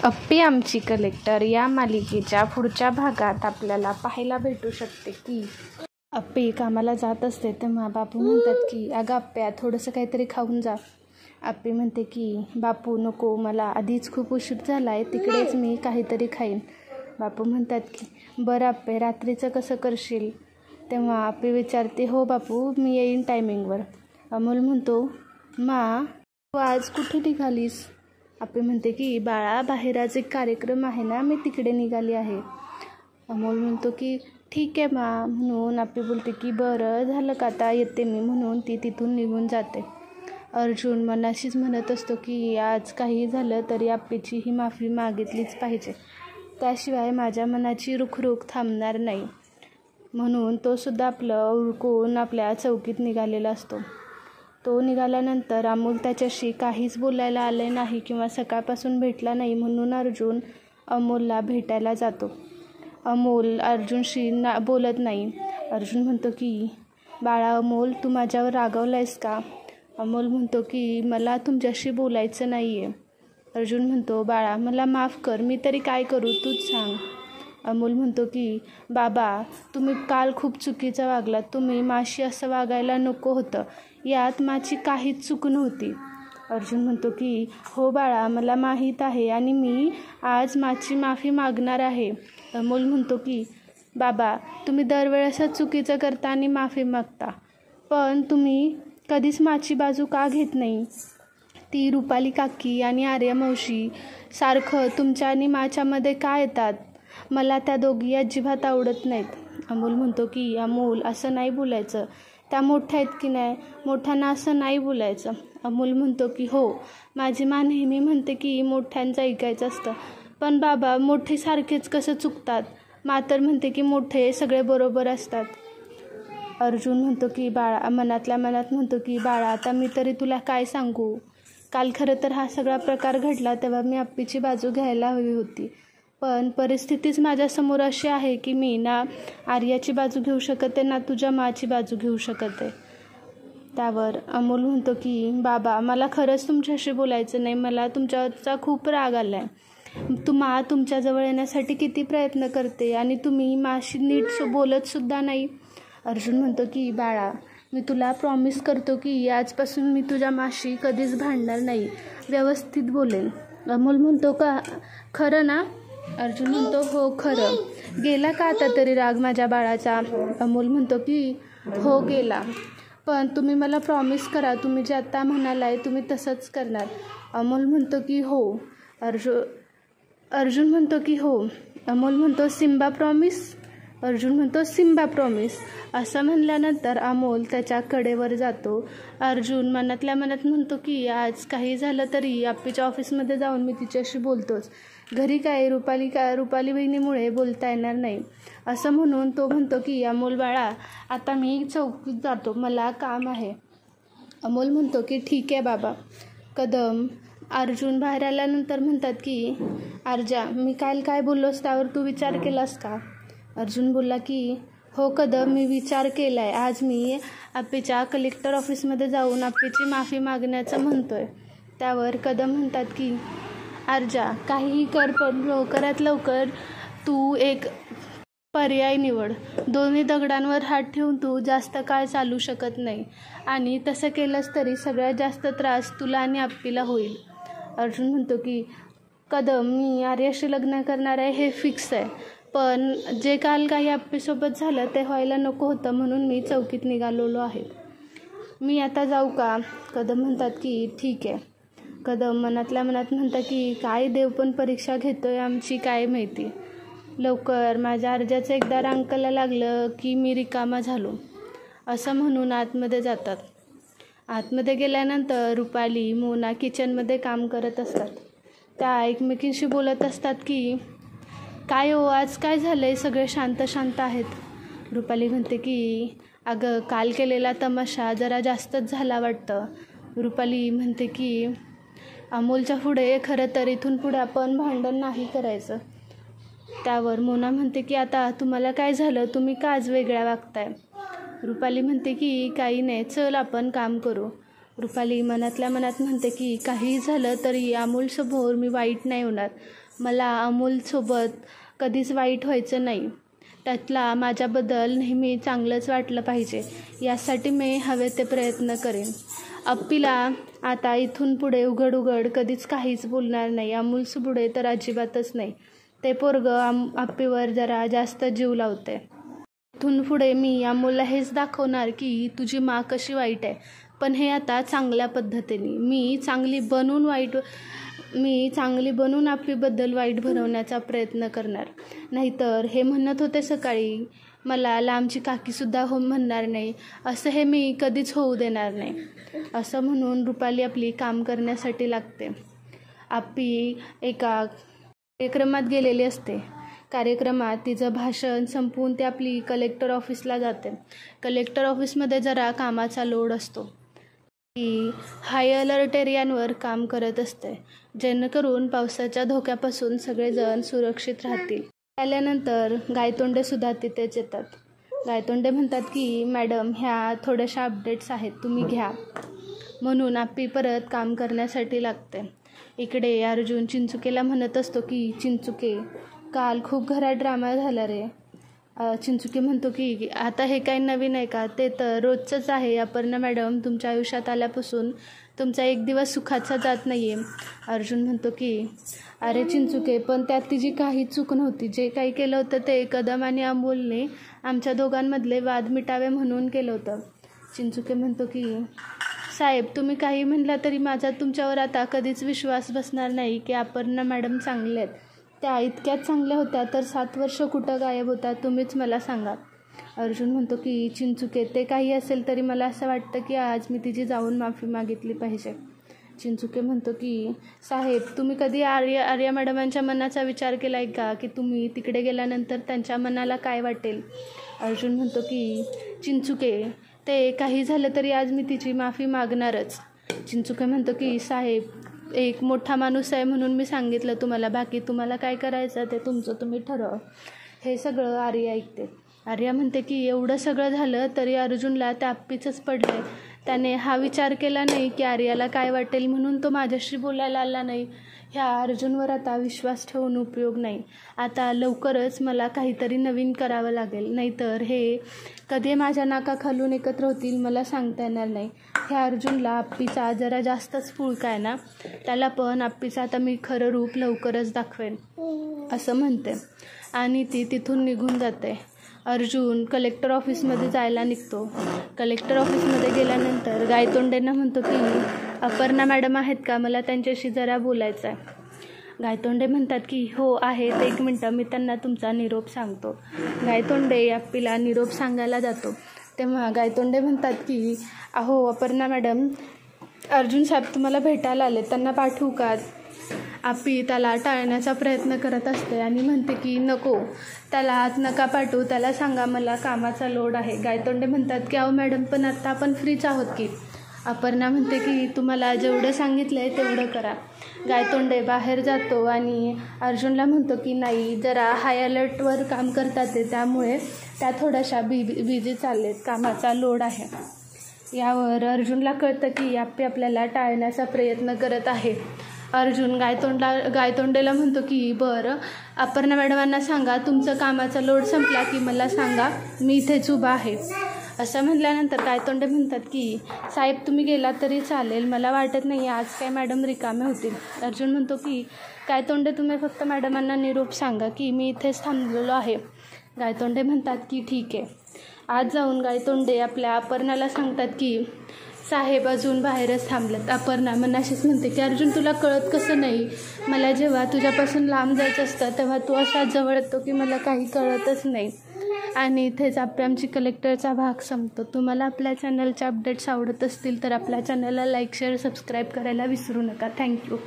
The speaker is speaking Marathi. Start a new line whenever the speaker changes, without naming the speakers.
अप्पी आमची कलेक्टर या मालिकेच्या पुढच्या भागात आपल्याला पाहायला भेटू शकते की अप्पी कामाला जात असते तेव्हा बापू म्हणतात की अगं अप्प्या थोडंसं काहीतरी खाऊन जा. अप्पी म्हणते की बापू नको, मला आधीच खूप उशीर झाला आहे, तिकडेच मी काहीतरी खाईन. बापू म्हणतात की बरं अप्पे रात्रीचं कसं करशील. तेव्हा अप्पी विचारते हो बापू मी येईन टायमिंगवर. अमोल म्हणतो मा तू आज कुठे निघालीस. अप्पी म्हणते की बाळा बाहेर आज एक कार्यक्रम आहे ना, मी तिकडे निघाली आहे. अमोल म्हणतो की ठीक आहे मा. म्हणून अप्पी बोलते की बरं झालं का आता येते मी. म्हणून ती तिथून निघून जाते. अर्जुन मनाशीच म्हणत असतो की आज काही झालं तरी अप्पीची ही माफी मागितलीच पाहिजे, त्याशिवाय माझ्या मनाची रुखरुख थांबणार नाही. म्हणून तो सुद्धा आपलं उरकून आपल्या चौकीत निघालेला असतो. तो निघाल्यानंतर अमोल त्याच्याशी काहीच बोलायला आले नाही किंवा सकाळपासून भेटला नाही, म्हणून अर्जुन अमोलला भेटायला जातो. अमोल अर्जुनशी बोलत नाही. अर्जुन म्हणतो की बाळा अमोल तू माझ्यावर रागावला आहेस का. अमोल म्हणतो की मला तुमच्याशी बोलायचं नाही आहे. अर्जुन म्हणतो बाळा मला माफ कर, मी तरी काय करू तूच सांग. अमोल म्हणतो की बाबा तुम्ही काल खूप चुकीचं वागलात, तुम्ही माशी असं वागायला नको होतं, यात माझी काहीच चूक नव्हती. अर्जुन म्हणतो की हो बाळा मला माहीत आहे आणि मी आज माझी माफी मागणार आहे. अमोल म्हणतो की बाबा तुम्ही दरवेळेस चुकीचं करता आणि माफी मागता, पण तुम्ही कधीच माझी बाजू का घेत नाही. ती रुपाली काकी आणि आर्या मावशी सारखं तुमच्या आणि माझ्यामध्ये का येतात. मला त्या दोघी अजिबात आवडत नाहीत. अमोल म्हणतो की अमोल असं नाही बोलायचं, त्या मोठ्या आहेत की नाही, मोठ्यांना असं नाही बोलायचं. अमोल म्हणतो की हो माझी मा नेहमी म्हणते की मोठ्यांचं ऐकायचं असतं, पण बाबा मोठे सारखेच कसं चुकतात. मा तर म्हणते की मोठे सगळे बरोबर असतात. अर्जुन म्हणतो की बाळा मनातल्या मनात म्हणतो की बाळा आता मी तरी तुला काय सांगू. काल खरं तर हा सगळा प्रकार घडला तेव्हा मी अप्पीची बाजू घ्यायला हवी होती, पण परिस्थितीच माझ्यासमोर अशी आहे की मी ना आर्याची बाजू घेऊ शकते ना तुझ्या माची बाजू घेऊ शकते. त्यावर अमोल म्हणतो की बाबा मला खरंच तुमच्याशी बोलायचं नाही, मला तुमच्यावरचा खूप राग आला आहे. मा तुमच्याजवळ येण्यासाठी किती प्रयत्न करते आणि तुम्ही माशी नीट बोलतसुद्धा नाही. अर्जुन म्हणतो की बाळा मी तुला प्रॉमिस करतो की आजपासून मी तुझ्या माशी कधीच भांडणार नाही, व्यवस्थित बोलेन. अमोल म्हणतो का खरं ना. अर्जुन म्हणतो हो खरं. गेला का आता तरी राग माझ्या बाळाचा. अमोल म्हणतो की हो गेला, पण तुम्ही मला प्रॉमिस करा तुम्ही जे आत्ता म्हणालाय तुम्ही तसंच करणार. अमोल म्हणतो की हो. अर्जुन म्हणतो की हो. अमोल म्हणतो सिम्बा प्रॉमिस. अर्जुन म्हणतो सिम्बा प्रॉमिस. असं म्हणल्यानंतर अमोल त्याच्या कडेवर जातो. अर्जुन मनातल्या मनात म्हणतो की आज काही झालं तरी अप्पीच्या ऑफिसमध्ये जाऊन मी तिच्याशी बोलतोच, घरी काय रुपाली बहिणीमुळे बोलता येणार नाही. असं म्हणून तो म्हणतो की अमोल बाळा आता मी चौकीत जातो, मला काम आहे. अमोल म्हणतो की ठीक आहे बाबा. कदम अर्जुन बाहेर आल्यानंतर म्हणतात की अर्जा मी काल काय बोललोस त्यावर तू विचार केलास का. अर्जुन बोलला की हो कदम मी विचार केला आहे, आज मी अप्पीच्या कलेक्टर ऑफिसमध्ये जाऊन अप्पीची माफी मागण्याचं म्हणतोय. त्यावर कदम म्हणतात की अर्जा काहीही कर पण लवकरात लवकर तू एक पर्याय निवड. दोन्ही दगडांवर हात ठेवून तू जास्त काळ चालू शकत नाही आणि तसं केलंस तरी सगळ्यात जास्त त्रास तुला आणि अप्पीला होईल. अर्जुन म्हणतो की कदम मी आर्याशी लग्न करणार आहे हे फिक्स आहे, पण जे काल काही अप्पीसोबत झालं ते व्हायला नको होतं म्हणून मी चौकीत निघालेलो आहे. मी आता जाऊ का. कदम म्हणतात की ठीक आहे. कदम मनातल्या मनात म्हणतात की काय देव पण परीक्षा घेतोय आमची काय माहिती. लवकर माझ्या अर्जाचं एकदा रांकाला लागलं की मी रिकामा झालो. असं म्हणून आतमध्ये जातात. आतमध्ये गेल्यानंतर रुपाली मोना किचनमध्ये काम करत असतात. त्या एकमेकींशी बोलत असतात की काय हो आज काय झालं आहे, सगळे शांत शांत आहेत. रुपाली म्हणते की अगं काल केलेला तमाशा जरा जास्तच झाला वाटतं. रुपाली म्हणते की अमोलच्या पुढे खरं तर इथून पुढे आपण भांडण नाही करायचं. त्यावर मोना म्हणते की आता तुम्हाला काय झालं, तुम्ही का आज वेगळ्या वागताय. रुपाली म्हणते की काही नाही चल आपण काम करू. रुपाली मनातल्या मनात म्हणते की काही झालं तरी अमोलसमोर मी वाईट नाही होणार, मला अमोलसोबत कधीच वाईट व्हायचं नाही. त्यातला माझ्याबद्दल नेहमी चांगलंच वाटलं पाहिजे, यासाठी मी हवे ते प्रयत्न करेन. अप्पीला आता इथून पुढे उघड कधीच काहीच बोलणार नाही. अमोलपुढे तर अजिबातच नाही. ते पोरगं अप्पीवर जरा जास्त जीव लावते. इथून पुढे मी अमोलला हेच दाखवणार की तुझी माँ कशी वाईट आहे, पण हे आता चांगल्या पद्धतीने. मी चांगली बनून अप्पीबद्दल वाईट बनवण्याचा प्रयत्न करणार. नाहीतर हे म्हणत होते सकाळी, मला लांबची काकीसुद्धा म्हणणार नाही, असं हे मी कधीच होऊ देणार नाही. असं म्हणून रुपाली आपली काम करण्यासाठी लागते. अप्पी एका कार्यक्रमात गेलेली असते. कार्यक्रमात तिचं भाषण संपवून ती आपली कलेक्टर ऑफिसला जाते. कलेक्टर ऑफिसमध्ये जरा कामाचा लोड असतो. ती हाय अलर्ट एरियांवर काम करत असते, जेणेकरून पावसाच्या धोक्यापासून सगळेजण सुरक्षित राहतील. आल्यानंतर गायतोंडेसुद्धा तिथेच येतात. गायतोंडे म्हणतात की मॅडम, ह्या थोड्याशा अपडेट्स आहेत, तुम्ही घ्या. म्हणून अप्पी परत काम करण्यासाठी लागते. इकडे अर्जुन चिंचुकेला म्हणत असतो की चिंचुके, काल खूप घरात ड्रामा झाला रे. चिंचुके म्हणतो की आता हे काही नवीन आहे का, ते तर रोजचंच आहे. अपर्णा मॅडम तुमच्या आयुष्यात आल्यापासून तुमचा एक दिवस सुखाचा जात नाही आहे. अर्जुन म्हणतो की अरे चिंचुके, पण त्यात तिची काहीच चूक नव्हती. जे काही केलं होतं ते कदम आणि अमोलने आमच्या दोघांमधले वाद मिटावे म्हणून केलं होतं. चिंचुके म्हणतो की साहेब, तुम्ही काही म्हणला तरी माझा तुमच्यावर आता कधीच विश्वास बसणार नाही की अपर्णा मॅडम चांगल्या आहेत. त्या इतक्यात चांगल्या होत्या तर 7 वर्ष कुठं गायब होता, तुम्हीच मला सांगा. अर्जुन म्हणतो की चिंचुके, ते काही असेल तरी मला असं वाटतं की आज मी तिची जाऊन माफी मागितली पाहिजे. चिंचुके म्हणतो की साहेब, तुम्ही कधी आर्या मॅडमांच्या मनाचा विचार केला आहे का, की तुम्ही तिकडे गेल्यानंतर त्यांच्या मनाला काय वाटेल. अर्जुन म्हणतो की चिंचुके, ते काही झालं तरी आज मी तिची माफी मागणारच. चिंचुके म्हणतो की साहेब, एक मोठा माणूस आहे म्हणून मी सांगितलं तुम्हाला, बाकी तुम्हाला काय करायचं ते तुमचं तुम्ही ठरवा. हे सगळं आर्या ऐकते. आर्या म्हणते की एवढं सगळं झालं तरी अर्जुनला त्या अप्पीचंच पडलं. त्याने हा विचार केला नाही की आर्याला काय वाटेल, म्हणून तो माझ्याशी बोलायला आला नाही. ह्या अर्जुनवर आता विश्वास ठेवून उपयोग नाही. आता लवकरच मला काहीतरी नवीन करावं लागेल, नाहीतर हे कधी माझ्या नाकाखालून एकत्र होतील मला सांगता येणार नाही. ह्या अर्जुनला अप्पीचा जरा जास्तच पुळका आहे ना, त्याला पण अप्पीचं आता मी खरं रूप लवकरच दाखवेन, असं म्हणते आणि ती तिथून निघून जाते. अर्जुन कलेक्टर ऑफिसमध्ये जायला निघतो. कलेक्टर ऑफिसमध्ये गेल्यानंतर गायतोंडेंना म्हणतो की अपर्णा मॅडम आहेत का, मला त्यांच्याशी जरा बोलायचं आहे. गायतोंडे म्हणतात की हो आहेत, 1 मिनटं, मी त्यांना तुमचा निरोप सांगतो. गायतोंडे अप्पीला निरोप सांगायला जातो. तेव्हा गायतोंडे म्हणतात की अहो अपर्णा मॅडम, अर्जुन साहेब तुम्हाला भेटायला आले, त्यांना पाठवू का. अप्पी त्याला टाळण्याचा प्रयत्न करत असते आणि म्हणते की नको, त्याला आत नका पाठवू, त्याला सांगा मला कामाचा लोड आहे. गायतोंडे म्हणतात की अहो मॅडम, पण आत्ता आपण फ्रीच आहोत की. अपर्णा म्हणते की तुम्हाला जेवढं सांगितलं आहे तेवढं करा. गायतोंडे बाहेर जातो आणि अर्जुनला म्हणतो की नाही, जरा हाय अलर्टवर काम करतात ते, त्यामुळे त्या थोड्याशा बिझी चाललेत, कामाचा लोड आहे. यावर अर्जुनला कळतं की अप्पी आपल्याला टाळण्याचा प्रयत्न करत आहे. अर्जुन गायतोंडेला म्हणतो की बरं, अपर्णा मॅडमांना सांगा तुमचं कामाचा लोड संपला की मला सांगा, मी इथेच उभा आहे. असं म्हटल्यानंतर गायतोंडे म्हणतात की साहेब तुम्ही गेला तरी चालेल, मला वाटत नाही आज काय मॅडम रिकामे होतील. अर्जुन म्हणतो की गायतोंडे, तुम्ही फक्त मॅडमांना निरोप सांगा की मी इथेच थांबलेलो आहे. गायतोंडे म्हणतात की ठीक आहे. आज जाऊन गायतोंडे आपल्या अपर्णाला सांगतात की साहेब अजून बाहेरच थांबलेत. अपर्णा मनाशीच म्हणते की अर्जुन, तुला कळत कसं नाही, मला जेव्हा तुझ्यापासून लांब जायचं असतं तेव्हा तू असा जवळ येतो की मला काही कळतच नाही. आणि इथेच आमची कलेक्टरचा भाग संपतो. तुम्हाला आपल्या चॅनलचे अपडेट्स आवडत असतील तर आपल्या चॅनलला लाईक, शेअर, सबस्क्राईब करायला विसरू नका. थँक्यू.